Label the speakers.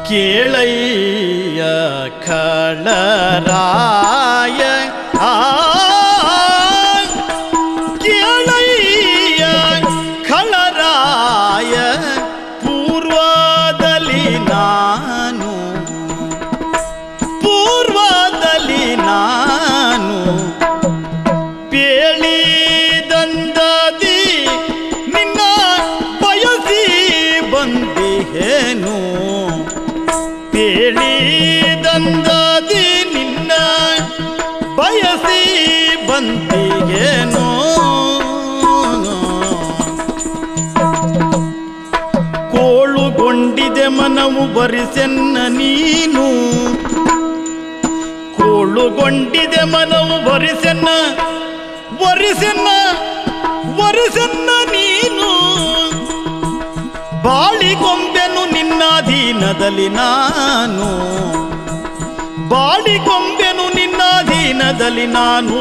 Speaker 1: ಕೇಳಯ್ಯ ಖಳರಾಯ ಕೇಳಯ್ಯ ಖಳರಾಯ ಪೂರ್ವದಲ್ಲಿ ನಾನು ಪೇಳಿದಂದದಿ ನಿನ್ನ ಬಯಸಿ ಬಂದಿಹೇನು ಪೇಳಿದಂದದಿ ನಿನ್ನ ಬಯಸಿ ಬಂದಿಹೇನು ಕೋಳುಗೊಂಡಿದೆ ಮನವು ಬರಿಸೆನ್ನ ನೀನು ಕೋಳುಗೊಂಡಿದೆ ಮನವು ಬರಿಸೆನ್ನ ನೀನು ಬಾಳಿಗೊಂಬೆನು ನಿನ್ನಾಧೀನದಲ್ಲಿ ನಾನು ಬಾಳಿಗೊಂಬೆನು ನಿನ್ನಾಧೀನದಲ್ಲಿ ನಾನು